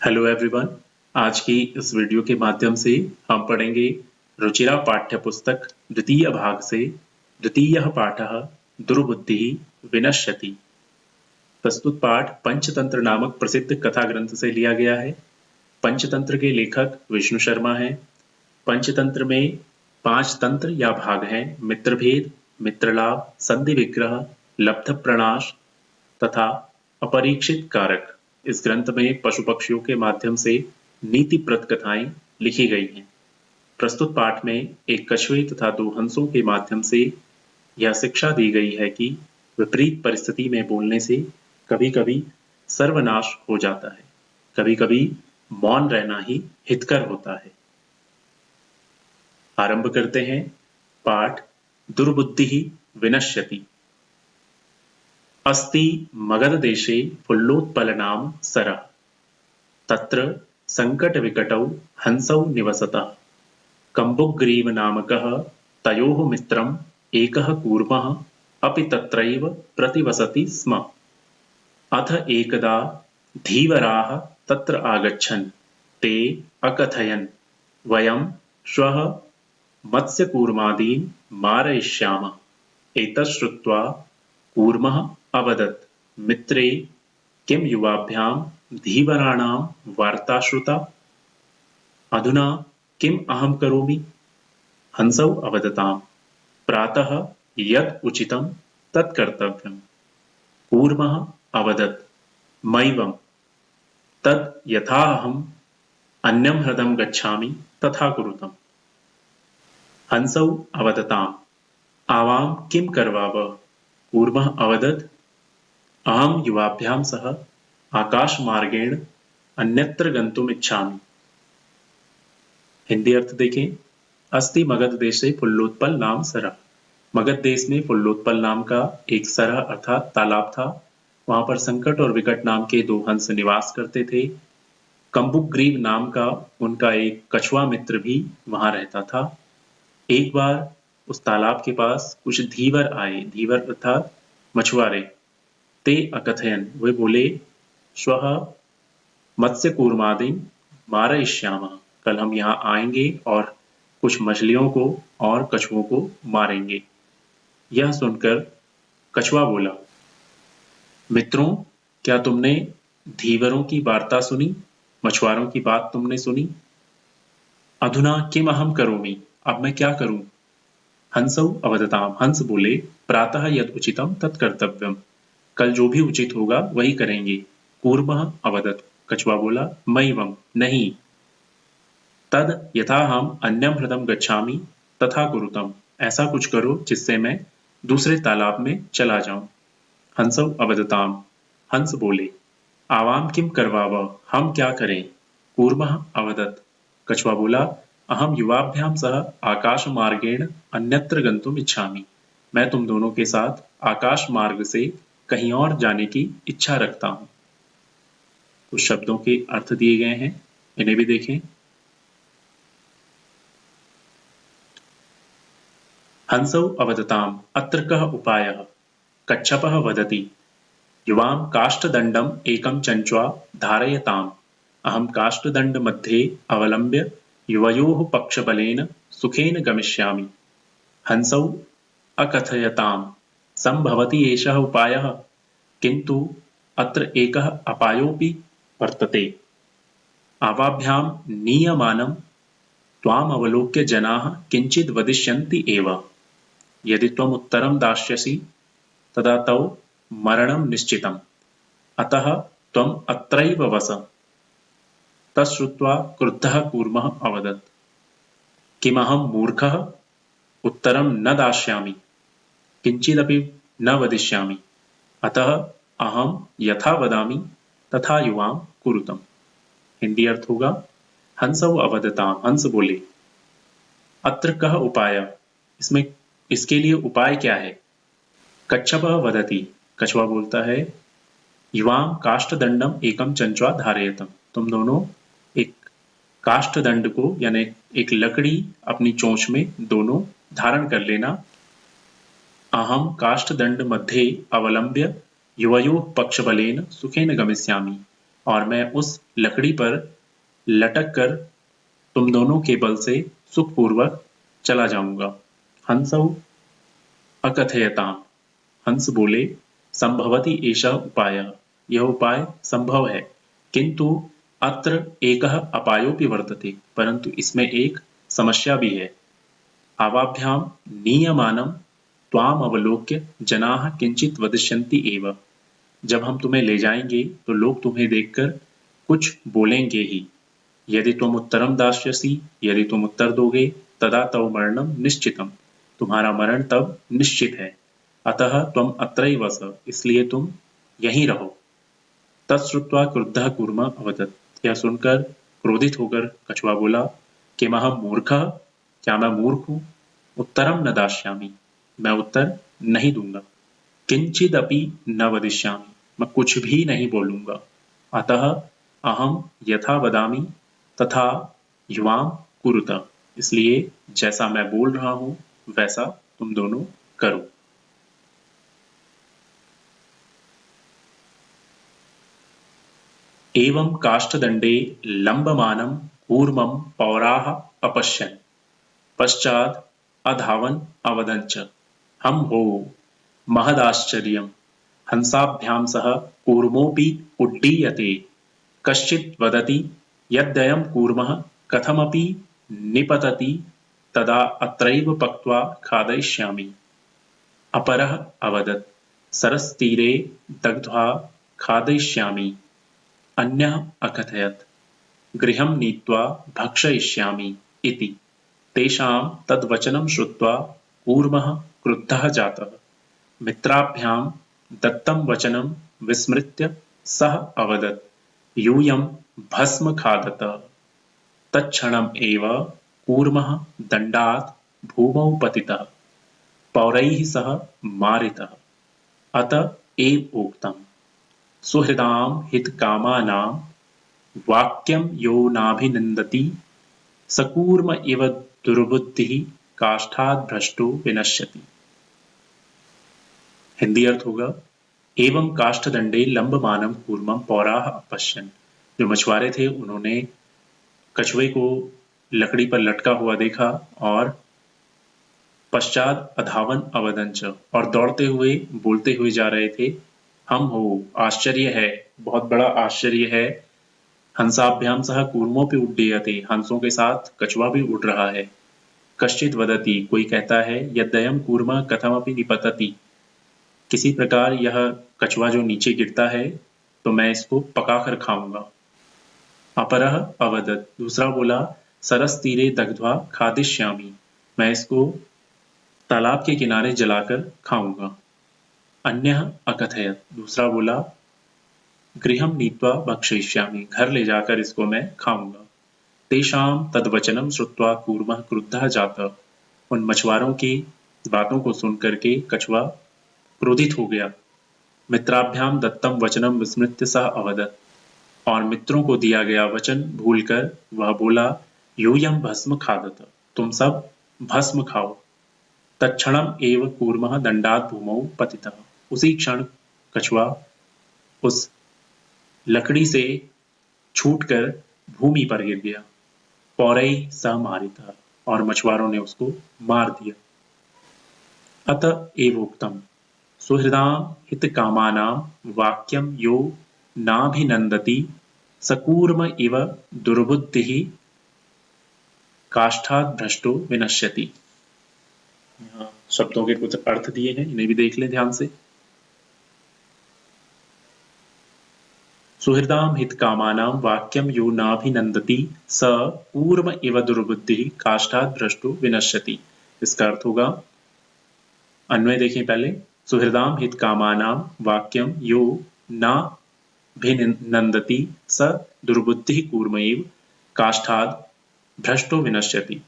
Hello everyone. आज की इस वीडियो के माध्यम से हम पढ़ेंगे रुचिरा पाठ्य पुस्तक द्वितीय भाग से द्वितीयः पाठः दुर्बुद्धिः विनश्यति। प्रस्तुत पाठ पंचतंत्र नामक प्रसिद्ध कथा ग्रंथ से लिया गया है। पंचतंत्र के लेखक विष्णु शर्मा हैं। पंचतंत्र में 5 तंत्र या भाग हैं: मित्रभेद, मित्रलाभ, संधि विग्रह, लब्ध प्रणाश तथा अपरीक्षित कारक। इस ग्रंथ में पशु पक्षियों के माध्यम से नीतिप्रद कथाएं लिखी गई हैं। प्रस्तुत पाठ में एक कछुए तथा 2 हंसों के माध्यम से यह शिक्षा दी गई है कि विपरीत परिस्थिति में बोलने से कभी कभी सर्वनाश हो जाता है, कभी कभी मौन रहना ही हितकर होता है। आरंभ करते हैं। पाठ दुर्बुद्धिः विनश्यति। अस्ति मगधदेशे फुल्लोत्पलनाम सरः, तत्र संकटविकटौ हंसौ निवसतः। कम्बुग्रीवनामकः तयोः मित्रम् एकः कूर्मः अपि तत्रैव प्रतिवसति स्म। अथ एकदा धीवराः तत्र आगच्छन् ते अकथयन्, वयं श्वः मत्स्यकूर्मादीन् मारयिष्यामः। एतत् श्रुत्वा कूर्मः अवदत्, मित्रे, किं युवाभ्यां धीवराणां वार्ता श्रुता? अधुना किम् अहं करोमि? हंसौ अवदताम्, प्रातः यत् उचितं तत् कर्तव्यम्। कूर्मः अवदत्, मैवं, तद् यथाहम् अन्यं ह्रदं गच्छामि तथा कुरुतम्। हंसौ अवदताम्, आवां किं करवाव? कूर्मः अवदत्, अहं युवाभ्यां सह आकाशमार्गेण अन्यत्र गन्तुम् इच्छामि। हिंदी अर्थ देखें। अस्ति मगध देशे फुल्लोत्पल नाम सरः। मगध देश में फुल्लोत्पल नाम का एक सरह अर्थात तालाब था। वहां पर संकट और विकट नाम के 2 हंस निवास करते थे। कम्बुग्रीव नाम का उनका एक कछुआ मित्र भी वहां रहता था। एक बार उस तालाब के पास कुछ धीवर आए। धीवर अर्थात मछुआरे। ते अकथयन, वे बोले, श्वः मत्स्यकूर्मादीन् मारयिष्यामः, कल हम यहाँ आएंगे और कुछ मछलियों को और कछुओं को मारेंगे। यह सुनकर कछुआ बोला, मित्रों, क्या तुमने धीवरों की वार्ता सुनी? मछुआरों की बात तुमने सुनी? अधुना किम अहम करोमि, अब मैं क्या करूं? हंसौ अवदताम, हंस बोले, प्रातः यद उचितम तत् कर्तव्यम, कल जो भी उचित होगा वही करेंगे। कूर्मः अवदत्, कछुआ बोला, मैवं, नहीं, तद यथा हम अन्यम ह्रदम गच्छामि तथा कुरुतम, ऐसा कुछ करो जिससे मैं दूसरे तालाब में चला जाऊं। हंसौ अवदताम, हंस बोले, आवाम किम करवाव, हम क्या करें? कूर्मः अवदत्, कछुआ बोला, अहम युवाभ्याम सह आकाश मार्गेण अन्यत्र गंतुम इच्छामि, मैं तुम दोनों के साथ आकाश मार्ग से कहीं और जाने की इच्छा रखता हूं। कुछ शब्दों के अर्थ दिए गए हैं, इन्हें भी देखें। हंसौ अवदताम, अत्र कः उपायः? कच्छपः वदति, युवां काष्ठदण्डम् एकं चञ्च्वा धारयताम्, अहं काष्ठदण्ड मध्ये अवलम्ब्य युवयोः पक्षबलेन सुखेन गमिष्यामि। हंसौ अकथयताम्, संभवति एषः उपायः, किन्तु अत्र एकः अपायोऽपि वर्तते। आवाभ्यां नीयमानं त्वाम् अवलोक्य जनाः किञ्चित् वदिष्यन्ति एव। यदि त्वम् उत्तरं दास्यसि तदा तौ मरणं निश्चितम्, अतः त्वम् अत्रैव वस। तत् श्रुत्वा क्रुद्धः कूर्मः अवदत्, किमहं मूर्खः? उत्तरं न दास्यामि, किंचिदपि न वदिष्यामि, अतः अहम यथा वदामि तथा युवां कुरुतम। हिंदी अर्थ होगा, हंसौ अवदताम, हंस बोले, अत्र कः उपाय, इसमें इसके लिए उपाय क्या है? कच्छपः वदति, कछुआ बोलता है, युवां काष्ठदंडम एकम चंच्वा धारयतम, तुम दोनों एक काष्ठदंड को यानी एक लकड़ी अपनी चोंच में दोनों धारण कर लेना। अहम काष्ठदंड मध्ये अवलंब्य युवयोः पक्षबलेन सुखेन गमिष्यामि, और मैं उस लकड़ी पर लटक कर तुम दोनों के बल से सुखपूर्वक चला जाऊंगा। हंसौ अकथयताम, हंस बोले, संभवति एषः उपायः, यह उपाय संभव है, किंतु अत्र एकः अपायोऽपि वर्तते, परंतु इसमें एक समस्या भी है। आवाभ्याम नीयमानं त्वाम अवलोक्य जनाः किंचित वदिष्यन्ति एव, जब हम तुम्हें ले जाएंगे तो लोग तुम्हें देखकर कुछ बोलेंगे ही। यदि तुम उत्तरम दास्यसि, यदि तुम उत्तर दोगे, तदा तव मरणम निश्चितम, तुम्हारा मरण तब निश्चित है। अतः तुम अत्रैव वस, इसलिए तुम यहीं रहो। तत्श्रुत्वा क्रुद्धः कूर्मः अवदत्, यह सुनकर क्रोधित होकर कछुआ बोला कि महम मूर्खः, क्या मैं मूर्ख हूँ? उत्तरम न दास्यामि, मैं उत्तर नहीं दूंगा। किंचिदपि न वदिष्यामि, मैं कुछ भी नहीं बोलूंगा। अतः अहम यथा वदामि तथा युवाम कुरुत, इसलिए जैसा मैं बोल रहा हूं वैसा तुम दोनों करो। एवं काष्ठदंडे लंबमानं कूर्मं पौराः अपश्यन्, पश्चात् अधावन् अवदञ्च, हम हो महदाश्चर्यम्, हंसाभ्यां सह कूर्मोऽपि उड्डीयते, कश्चित् वदति यद्ययं कूर्मः कथमपि निपतति तदा अत्रैव पक्त्वा खादयिष्यामि। अपरः अवदत्, सरसतीरे दग्ध्वा खादयिष्यामि। अन्यः अकथयत्, गृहं नीत्वा भक्षयिष्यामि इति। तेषां तद्वचनं श्रुत्वा कूर्मः क्रुद्धः जातः। मित्राभ्यां दत्तं वचनं विस्मृत्य सः अवदत्, यूयं भस्म खादत। तत्क्षणम् एव कूर्मः दण्डात् भूमौ पतितः, पौरैः सह मारितः। अत एव उक्तम्, सुहृदां हितकामानां वाक्यं यो नाभिनन्दति स कूर्म इव दुर्बुद्धिः काष्ठात् भ्रष्टो विनश्यति। हिंदी अर्थ होगा, एवं काष्ठदंडे लंबमानं कूर्मं पौराः अपश्यन्, जो मछुआरे थे उन्होंने कछुए को लकड़ी पर लटका हुआ देखा और पश्चात अधावन अवदंच, और दौड़ते हुए बोलते हुए जा रहे थे, हम हो, आश्चर्य है, बहुत बड़ा आश्चर्य है। हंसाभ्याम सह कूर्मों पे उड्डीयते, हंसों के साथ कछुआ भी उड़ रहा है। कश्चित वदति, कोई कहता है, यद्ययं कूर्म कथमपि निपतति, किसी प्रकार यह कछुआ जो नीचे गिरता है तो मैं इसको पका कर खाऊंगा। अपरः अवदत्, दूसरा बोला, सरस तीरे दग्ध्वा खादिष्यामि, मैं इसको तालाब के किनारे जलाकर खाऊंगा। अन्यः अकथयत्, दूसरा बोला, गृहं नीत्वा भक्षयिष्यामि, घर ले जाकर इसको मैं खाऊंगा। तेषां तद्वचनं श्रुत्वा कूर्मः क्रुद्धः जातः, उन मछुआरों की बातों को सुन करके कछुआ क्रोधित हो गया। मित्राभ्याम दत्तम वचनम विस्मृत्य सह अवदत्, और मित्रों को दिया गया वचन भूलकर वह बोला, यूयं भस्म खादत, तुम सब भस्म खाओ। तत्क्षणम एव कूर्मः दंडात् भूमौ पतितः, उसी क्षण कछुआ उस लकड़ी से छूटकर भूमि पर गिर गया। पौरै सह मारितः, और मछुआरों ने उसको मार दिया। अतः एवोक्तम्, सुहृदां हितकामानां वाक्यं यो नाभिनन्दति स कूर्म इव दुर्बुद्धिः काष्ठात् भ्रष्टो विनश्यति। यहाँ शब्दों के कुछ अर्थ दिए हैं, इन्हें भी देख लें ध्यान से। सुहृदां हितकामानां वाक्यं यो नाभिनन्दति स कूर्म इव दुर्बुद्धिः काष्ठात् भ्रष्टो विनश्यति। इसका अर्थ होगा, अन्वय देखें पहले, सुहृदां हितकामानां वाक्यं यो नाभिनन्दति स दुर्बुद्धिः कूर्म इव काष्ठात् भ्रष्टो विनश्यति।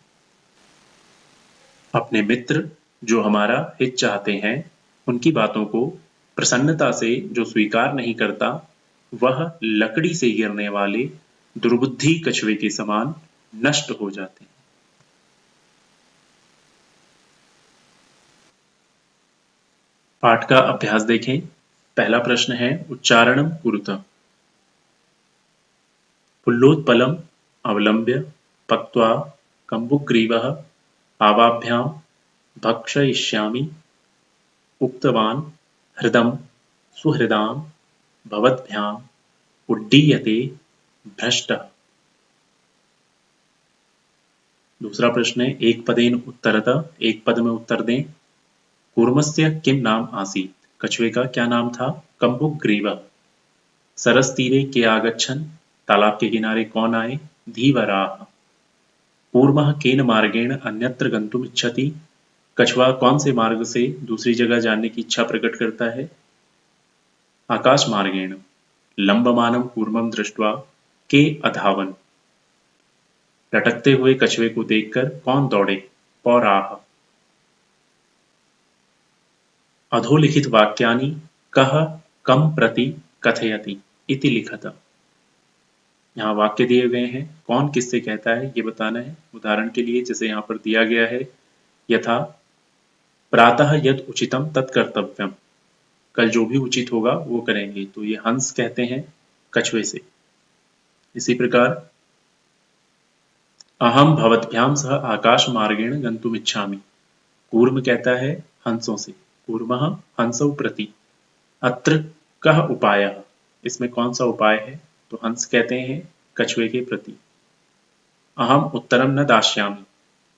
अपने मित्र जो हमारा हित चाहते हैं, उनकी बातों को प्रसन्नता से जो स्वीकार नहीं करता, वह लकड़ी से गिरने वाले दुर्बुद्धि कछुए के समान नष्ट हो जाते हैं। पाठ का अभ्यास देखें। पहला प्रश्न है, उच्चारणम कुरुत। पुल्लोत्पलम् अवलम्ब्य पक्त्वा कम्बुग्रीवः पावाभ्यां भक्षयिष्यामि उक्तवान् हृदं सुहृदां भवद्भ्याम् उड्डीयते भ्रष्टः। दूसरा प्रश्न है एक पदेन उत्तरतः, एक पद में उत्तर दें। कूर्मस्य किम नाम आसीत्, कछुए का क्या नाम था? कम्बुग्रीवः। सरस्तीरे के आगच्छन्, तालाब के किनारे कौन आए? धीवराः। कूर्मः केन मार्गेण अन्यत्र गन्तुम् इच्छति, कछुआ कौन से मार्ग से दूसरी जगह जाने की इच्छा प्रकट करता है? आकाश मार्गेण। लंबमानं कूर्मं दृष्ट्वा के अधावन्, लटकते हुए कछुए को देखकर कौन दौड़े? पौराः। अधोलिखित वाक्यानि कः कं प्रति कथयति इति लिखत। यहाँ वाक्य दिए गए हैं, कौन किससे कहता है ये बताना है। उदाहरण के लिए जैसे यहाँ पर दिया गया है, यथा प्रातः यद उचितम तत् कर्तव्यम, कल जो भी उचित होगा वो करेंगे, तो ये हंस कहते हैं कछुए से। इसी प्रकार अहम भवद्भ्याम सह आकाश मार्गेण गंतुम इच्छामि, कूर्म कहता है हंसों से। कूर्मः हंसौ प्रति। अत्र कः उपायः, इसमें कौन सा उपाय है? तो हंस कहते हैं कछुए के प्रति। अहम उत्तरम न दास्यामि,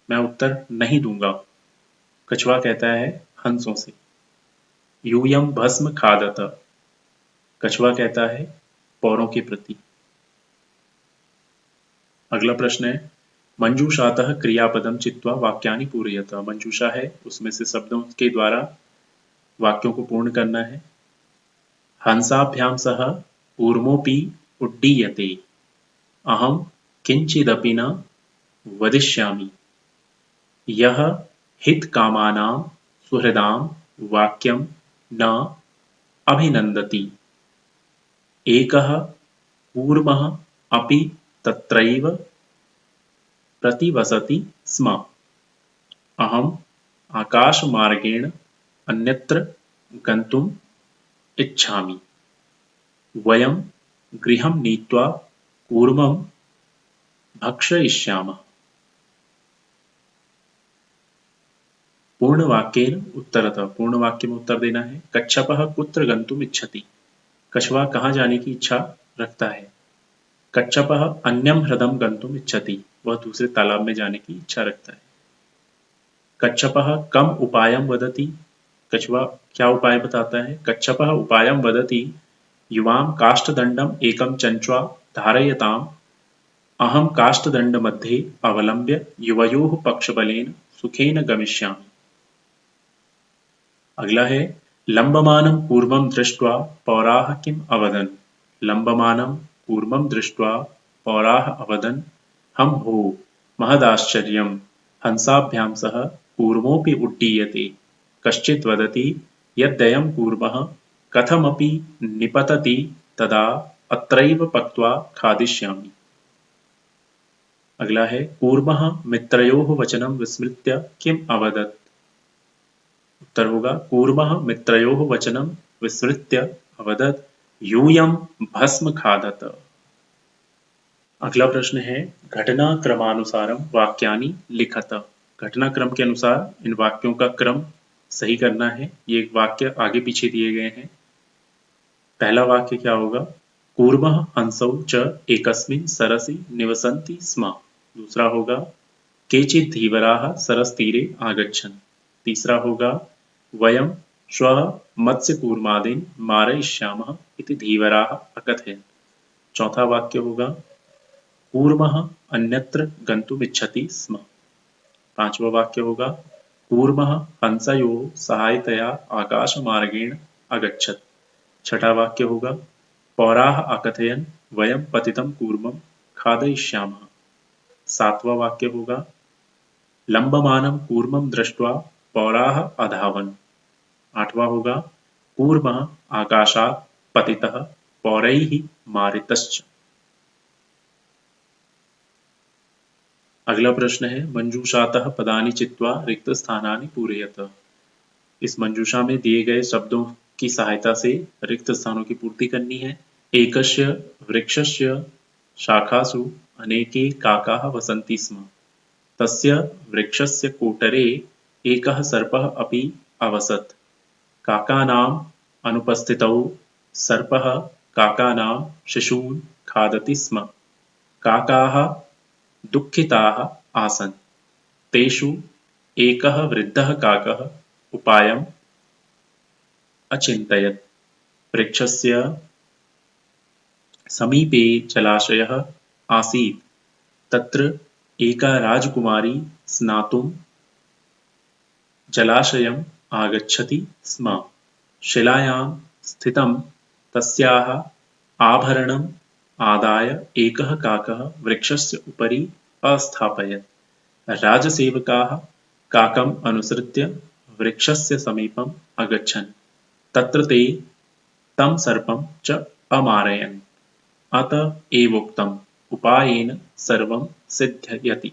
मैं उत्तर नहीं दूंगा, कछुआ कहता है हंसों से। यूयम भस्म खादत, कछुआ कहता है पौरों के प्रति। अगला प्रश्न है मंजूषातः क्रियापदम चित्वा वाक्यानि पूरयत। मंजूषा है, उसमें से शब्दों के द्वारा वाक्यों को पूर्ण करना है। हंसाभ्याम सह ऊर्मोऽपि उड्डीयते, अहम किंचिदपि न वदिष्यामि, यह हितकामानां सुहृदां वाक्यं न अभिनन्दति, एकः कूर्मः अपि तत्रैव प्रतिवसति स्म, अहम आकाशमार्गेण अन्यत्र गन्तुम् इच्छामि, वयं गृहं नीत्वा कूर्मं भक्षयिष्यामः। पूर्णवाक्येन उत्तरतः, पूर्ण वाक्य में उत्तर देना है। कच्छपः कुत्र गन्तुम् इच्छति, कछुआ कहाँ जाने की इच्छा रखता है? कच्छपः अन्यं ह्रदं गन्तुम् इच्छति, वह दूसरे तालाब में जाने की इच्छा रखता है। कच्छपः कम उपायं वदति, कछुआ क्या उपाय बताता है? कच्छपः उपायं वदति, युवां काष्ठदण्डम् एकं चञ्च्वा धारयताम्, अहं काष्ठदण्डमध्ये अवलम्ब्य युवयोः पक्षबलेन सुखेन गमिष्यामि। अगला है लंबमानं कूर्मं दृष्ट्वा पौराः किम् अवदन्। लंबमानं कूर्मं दृष्ट्वा पौराः अवदन्, हम हो महदाश्चर्यं, हंसाभ्यां सह कूर्मोऽपि उड्डीयते, कश्चित् वदति यद्ययं कूर्मः कथमपि निपतति तदा अत्रैव पक्त्वा खादिष्यामि। अगला है कूर्मः मित्रयोः वचनं विस्मृत्य किम् अवदत्। उत्तर होगा कूर्मः मित्रयोः वचनं विस्मृत्य अवदत्, यूयं भस्म खादत। अगला प्रश्न है घटनाक्रमानुसारम वाक्यानि लिखत। घटनाक्रम के अनुसार इन वाक्यों का क्रम सही करना है। ये वाक्य आगे पीछे दिए गए हैं। पहला वाक्य क्या होगा? कूर्मः हंसौ च एकस्मिन् सरसि निवसन्ति स्म। दूसरा होगा केचित् धीवराः सरसतीरे आगच्छन्। तीसरा होगा वयं श्वः मत्स्यकूर्मादीन् मारयिष्यामः इति धीवराः अकथयन्। चौथा वाक्य होगा कूर्मः अन्यत्र गन्तुम् इच्छति स्म। पांचवा वाक्य होगा कूर्मः हंसयोः सहायतया आकाशमार्गेण अगच्छत्। छठा वाक्य होगा पौराः अकथयन् वयं पतितं कूर्मं खादयिष्यामः। सातवां वाक्य होगा लंबमानं कूर्मं दृष्ट्वा पौराः अधावन्। आठवां होगा कूर्मः आकाशात् पतितः पौरैः मारितश्च। अगला प्रश्न है मंजूषातः पदानि चित्वा रिक्त स्थानानि पूरयत। इस मंजूषा में दिए गए शब्दों की सहायता से रिक्त स्थानों की पूर्ति करनी है। एकस्य वृक्षस्य शाखासु अनेके काकाः वसन्ति स्म। तस्य वृक्षस्य कोटरे एकः सर्पः अपि अवसत्। काकानाम् अनुपस्थितौ सर्पः काकानां शिशून् खादति स्म। काकाः दुःखिताः आसन्। तेषु एकः वृद्धः काकः उपायम् अचिन्तयत्। वृक्षस्य समीपे जलाशयः आसीत्। तत्र एका राजकुमारी स्नातुं जलाशयम् आगच्छति स्म। शिलायां स्थितं तस्याः आभरणम् आदाय एकः काकः वृक्षस्य उपरि अस्थापयत्। राजसेवकाः काकम् अनुसृत्य वृक्षस्य समीपम् अगच्छन्। तत्र ते तं सर्पं च अमारयन्। अत एवोक्तम्, उपायेन सर्वं सिद्ध्यति।